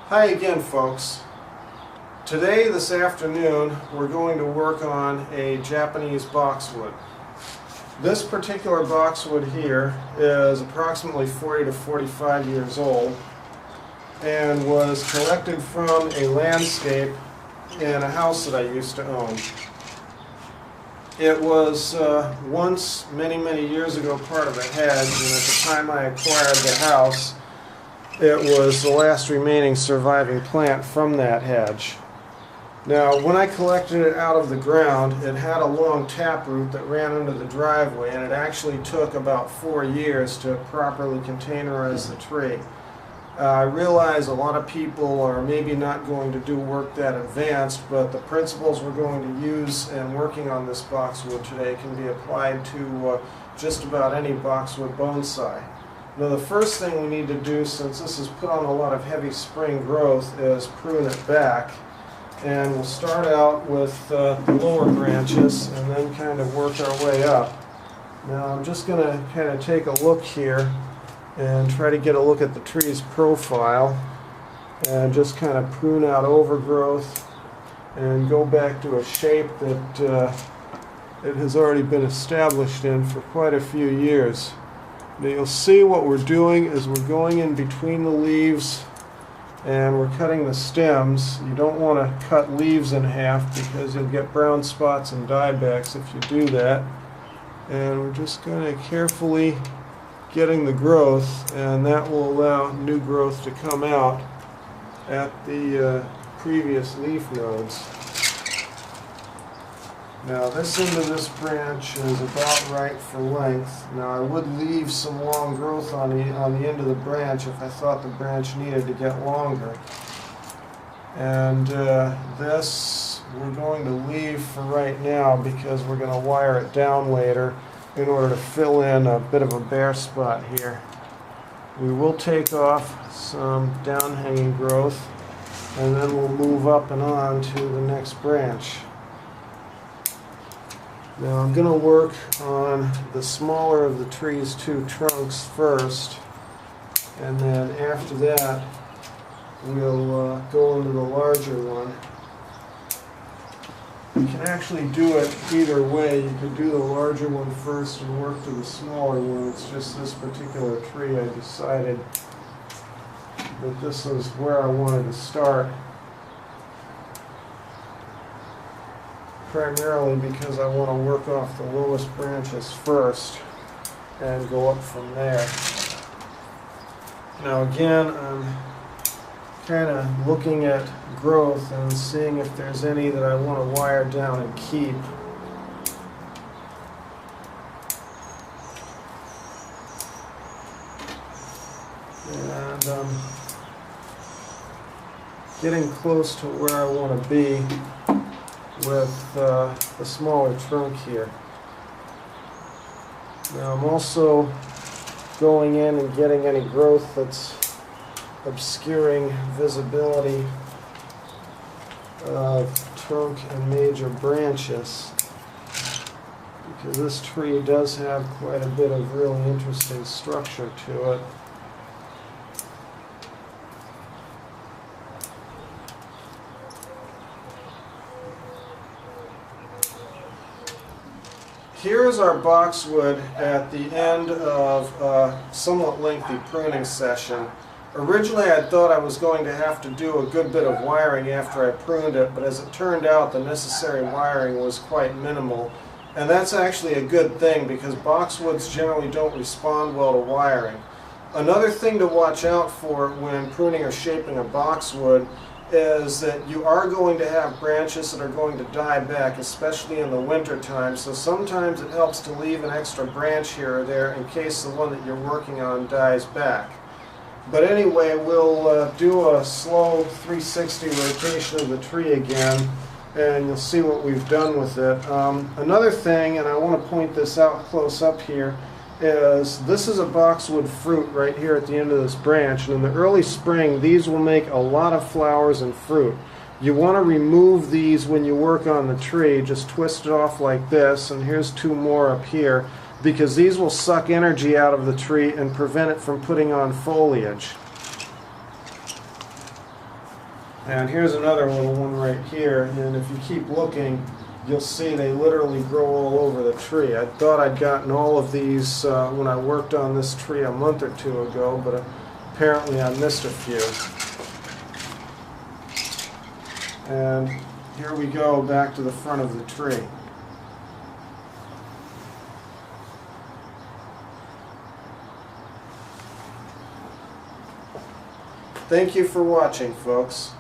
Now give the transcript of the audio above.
Hi again, folks. Today, this afternoon, we're going to work on a Japanese boxwood. This particular boxwood here is approximately 40 to 45 years old and was collected from a landscape in a house that I used to own. It was once, many years ago, part of a hedge, and at the time I acquired the house, it was the last remaining surviving plant from that hedge. Now, when I collected it out of the ground, it had a long taproot that ran under the driveway, and it actually took about 4 years to properly containerize the tree. I realize a lot of people are maybe not going to do work that advanced, but the principles we're going to use in working on this boxwood today can be applied to just about any boxwood bonsai. Now, the first thing we need to do, since this is put on a lot of heavy spring growth, is prune it back. And we'll start out with the lower branches and then kind of work our way up. Now, I'm just going to kind of take a look here and try to get a look at the tree's profile and just kind of prune out overgrowth and go back to a shape that it has already been established in for quite a few years. Now, you'll see what we're doing is we're going in between the leaves and we're cutting the stems. You don't want to cut leaves in half because you'll get brown spots and diebacks if you do that. And we're just going to carefully getting the growth, and that will allow new growth to come out at the previous leaf nodes. Now, this end of this branch is about right for length. Now, I would leave some long growth on the end of the branch if I thought the branch needed to get longer. And this we're going to leave for right now because we're going to wire it down later in order to fill in a bit of a bare spot here. We will take off some down-hanging growth and then we'll move up and on to the next branch. Now, I'm going to work on the smaller of the tree's two trunks first, and then after that we'll go into the larger one. You can actually do it either way. You could do the larger one first and work to the smaller one. It's just this particular tree I decided that this is where I wanted to start, primarily because I want to work off the lowest branches first and go up from there. Now, again, I'm kind of looking at growth and seeing if there's any that I want to wire down and keep. And I'm getting close to where I want to be with the smaller trunk here. Now, I'm also going in and getting any growth that's obscuring visibility of trunk and major branches, because this tree does have quite a bit of really interesting structure to it. Here is our boxwood at the end of a somewhat lengthy pruning session. Originally, I thought I was going to have to do a good bit of wiring after I pruned it, but as it turned out, the necessary wiring was quite minimal. And that's actually a good thing because boxwoods generally don't respond well to wiring. Another thing to watch out for when pruning or shaping a boxwood is that you are going to have branches that are going to die back, especially in the winter time. So sometimes it helps to leave an extra branch here or there in case the one that you're working on dies back. But anyway, we'll do a slow 360 rotation of the tree again, and you'll see what we've done with it. Another thing, and I want to point this out close up here, is this is a boxwood fruit right here at the end of this branch, and in the early spring these will make a lot of flowers and fruit. You want to remove these when you work on the tree. Just twist it off like this, and here's two more up here, because these will suck energy out of the tree and prevent it from putting on foliage. And here's another little one right here, and if you keep looking, you'll see they literally grow all over the tree. I thought I'd gotten all of these when I worked on this tree a month or two ago, but apparently I missed a few. And here we go back to the front of the tree. Thank you for watching, folks.